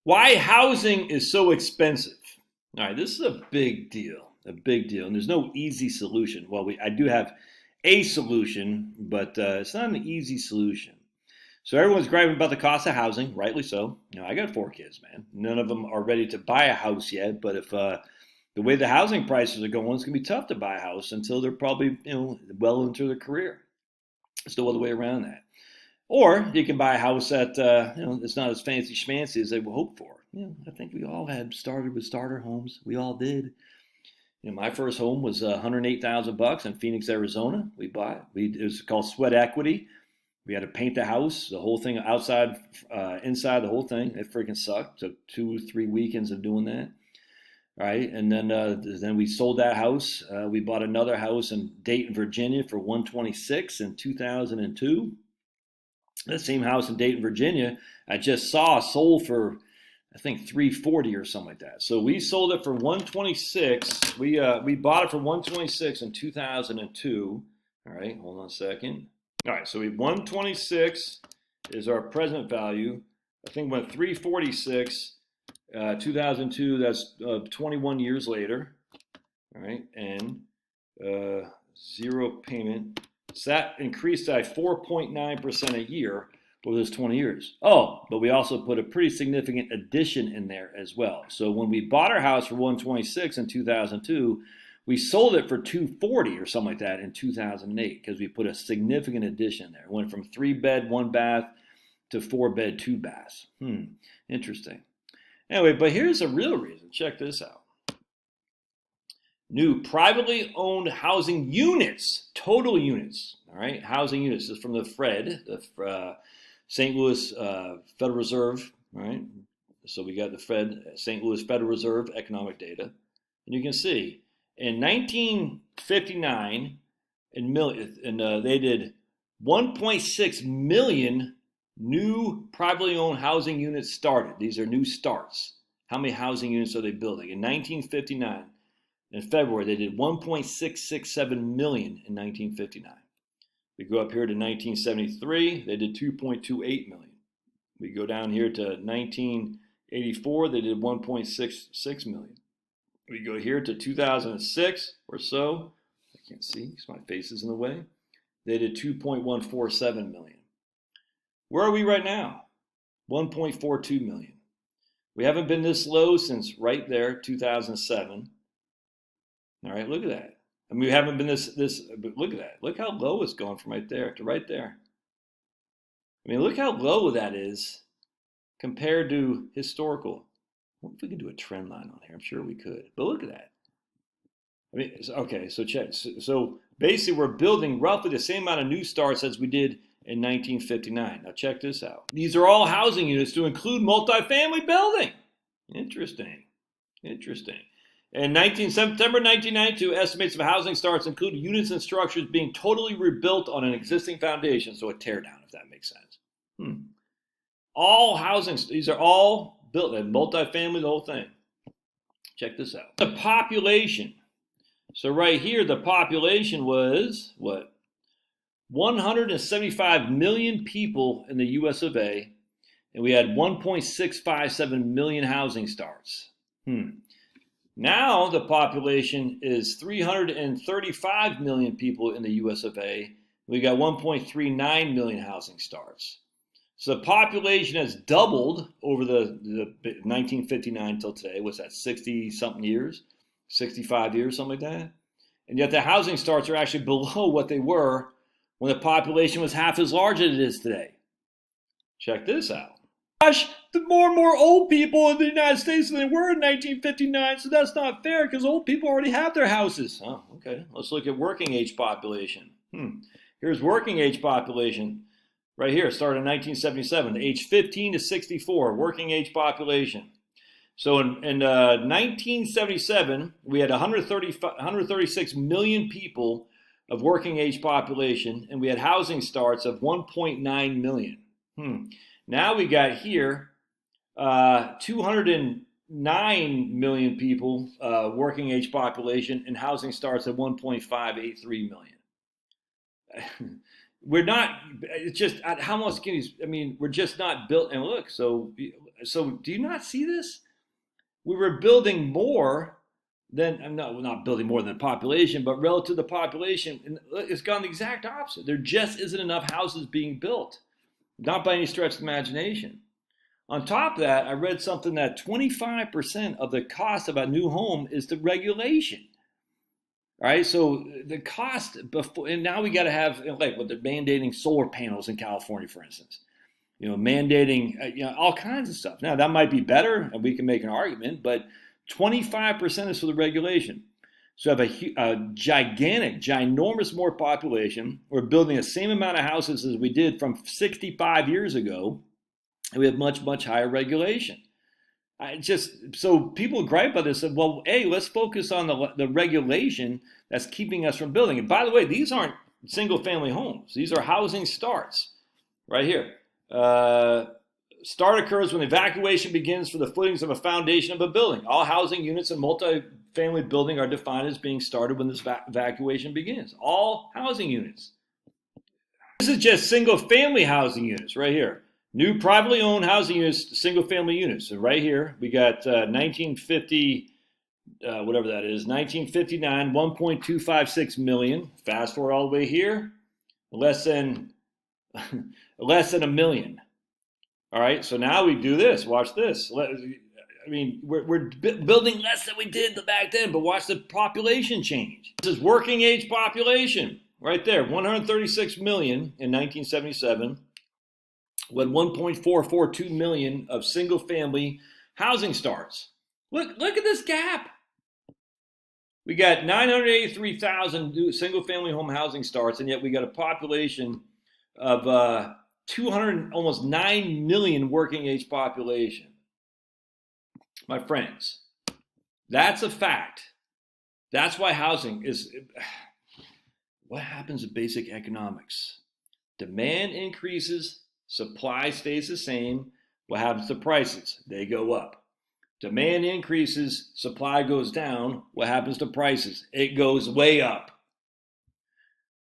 Why housing is so expensive. All right, this is a big deal, and there's no easy solution. Well, I do have a solution, but it's not an easy solution. So everyone's griping about the cost of housing, rightly so. I got 4 kids, man. None of them are ready to buy a house yet, but if the way the housing prices are going, it's gonna be tough to buy a house until they're probably well into their career. There's no other way around that. Or you can buy a house that it's not as fancy schmancy as they would hope for. I think we all had started with starter homes. We all did. My first home was $108,000 in Phoenix, Arizona. We bought. It was called sweat equity. We had to paint the house, the whole thing outside, inside, the whole thing. It freaking sucked. Took 2 or 3 weekends of doing that. Right, and then we sold that house. We bought another house in Dayton, Virginia, for $126 in 2002. That same house in Dayton, Virginia, I just saw sold for, I think, $340 or something like that. So we sold it for $126. We bought it for $126 in 2002. All right, hold on a second. All right, so $126 is our present value. I think went $346, 2002. That's 21 years later. All right, and zero payment. So that increased by 4.9% a year over those 20 years. Oh, but we also put a pretty significant addition in there as well. So when we bought our house for $126 in 2002, we sold it for $240 or something like that in 2008 because we put a significant addition there. It went from 3-bed, 1-bath to 4-bed, 2 baths. Interesting. Anyway, but here's a real reason. Check this out. New privately owned housing units, total units, all right? Housing units. This is from the Fed, the St. Louis Federal Reserve, all right? So we got the Fed, St. Louis Federal Reserve economic data. And you can see in 1959, they did 1.6 million new privately owned housing units started. These are new starts. How many housing units are they building? In 1959, in February, they did 1.667 million in 1959. We go up here to 1973, they did 2.28 million. We go down here to 1984, they did 1.66 million. We go here to 2006 or so. I can't see because my face is in the way. They did 2.147 million. Where are we right now? 1.42 million. We haven't been this low since right there, 2007. All right, look at that. I mean, we haven't been this, but look at that. Look how low it's gone from right there to right there. I mean, look how low that is compared to historical. What if we could do a trend line on here? I'm sure we could, but look at that. I mean, okay, so check. So basically, we're building roughly the same amount of new starts as we did in 1959. Now check this out. These are all housing units to include multifamily building. Interesting. In September 1992, estimates of housing starts include units and structures being totally rebuilt on an existing foundation, so a teardown, if that makes sense. All housing, these are all built, multifamily, the whole thing. Check this out. The population. So right here, the population was, what? 175 million people in the US of A, and we had 1.657 million housing starts. Now the population is 335 million people in the US of A. We got 1.39 million housing starts. So the population has doubled over the 1959 till today. What's that, 60-something years? 65 years, something like that? And yet the housing starts are actually below what they were when the population was half as large as it is today. Check this out. Gosh, the more and more old people in the United States than they were in 1959, so that's not fair because old people already have their houses. Oh, okay. Let's look at working age population. Here's working age population. Right here, started in 1977, age 15 to 64, working age population. So in 1977, we had 136 million people of working age population, and we had housing starts of 1.9 million. Now we got here 209 million people, working age population, and housing starts at 1.583 million. We're not, it's just, how much can you, I mean, we're just not built, and look, so so do you not see this? We were building more than, no, we're not building more than the population, but relative to the population, and it's gone the exact opposite. There just isn't enough houses being built, not by any stretch of the imagination. On top of that, I read something that 25% of the cost of a new home is the regulation. All right, so the cost before, and now we got to have, like, what they're mandating solar panels in California, for instance. Mandating all kinds of stuff. Now that might be better, and we can make an argument, but 25% is for the regulation. So have a gigantic, ginormous more population. We're building the same amount of houses as we did from 65 years ago, and we have much, much higher regulation. So people gripe about this. Said, well, hey, let's focus on the regulation that's keeping us from building. And by the way, these aren't single-family homes. These are housing starts, right here. Start occurs when evacuation begins for the footings of a foundation of a building. All housing units in multi-family building are defined as being started when this evacuation begins. All housing units. This is just single-family housing units right here. New privately owned housing units, single-family units. So right here, we got 1950, whatever that is, 1959, 1.256 million. Fast forward all the way here, less than a million. All right, so now we do this. Watch this. I mean, we're building less than we did back then, but watch the population change. This is working age population right there, 136 million in 1977. With 1.442 million of single-family housing starts. Look at this gap. We got 983,000 new single-family home housing starts, and yet we got a population of 200, almost 9 million working-age population. My friends, that's a fact. That's why housing is. What happens in basic economics? Demand increases. Supply stays the same. What happens to prices? They go up. Demand increases, supply goes down. What happens to prices? It goes way up.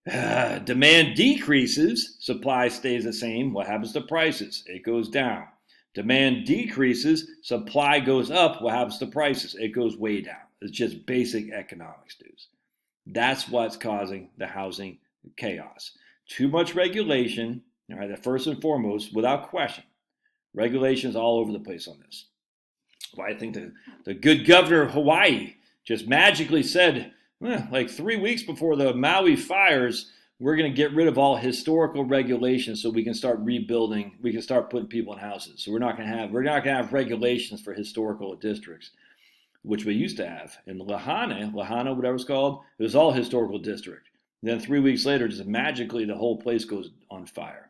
Demand decreases, supply stays the same. What happens to prices? It goes down. Demand decreases, supply goes up. What happens to prices? It goes way down. It's just basic economics, dudes. That's what's causing the housing chaos. Too much regulation. All right, first and foremost, without question, regulations all over the place on this. Well, I think the good governor of Hawaii just magically said, like 3 weeks before the Maui fires, we're going to get rid of all historical regulations so we can start rebuilding. We can start putting people in houses. So we're not going to have regulations for historical districts, which we used to have. In Lahaina, whatever it's called, it was all historical district. And then 3 weeks later, just magically the whole place goes on fire.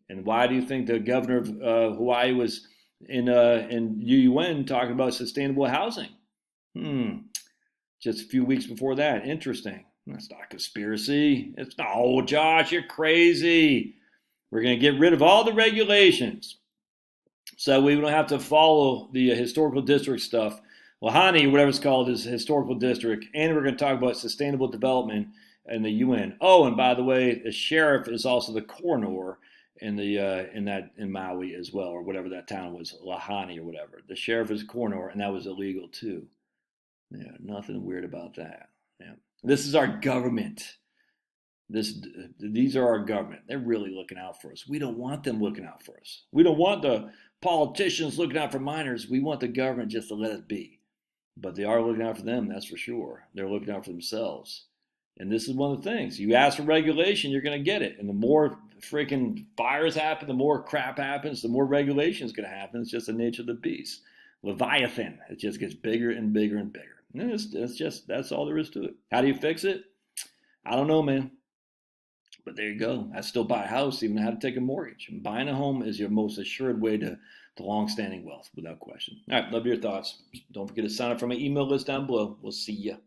And why do you think the governor of Hawaii was in UUN talking about sustainable housing? Just a few weeks before that. Interesting. That's not a conspiracy. It's not, oh, Josh, you're crazy. We're going to get rid of all the regulations so we don't have to follow the historical district stuff. Lahaina, whatever it's called, is a historical district. And we're going to talk about sustainable development in the UN. Oh, and by the way, the sheriff is also the coroner in Maui as well, or whatever that town was, Lahaina or whatever. The sheriff is coroner, and that was illegal too. Yeah, nothing weird about that. Yeah, this is our government. These are our government. They're really looking out for us. We don't want them looking out for us. We don't want the politicians looking out for minors. We want the government just to let it be. But they are looking out for them, that's for sure. They're looking out for themselves. And this is one of the things. You ask for regulation, you're going to get it. And the more freaking fires happen, the more crap happens, the more regulation is going to happen. It's just the nature of the beast. Leviathan. It just gets bigger and bigger and bigger. And that's all there is to it. How do you fix it? I don't know, man. But there you go. I still buy a house, even how to take a mortgage. And buying a home is your most assured way to long-standing wealth, without question. All right, love your thoughts. Don't forget to sign up for my email list down below. We'll see ya.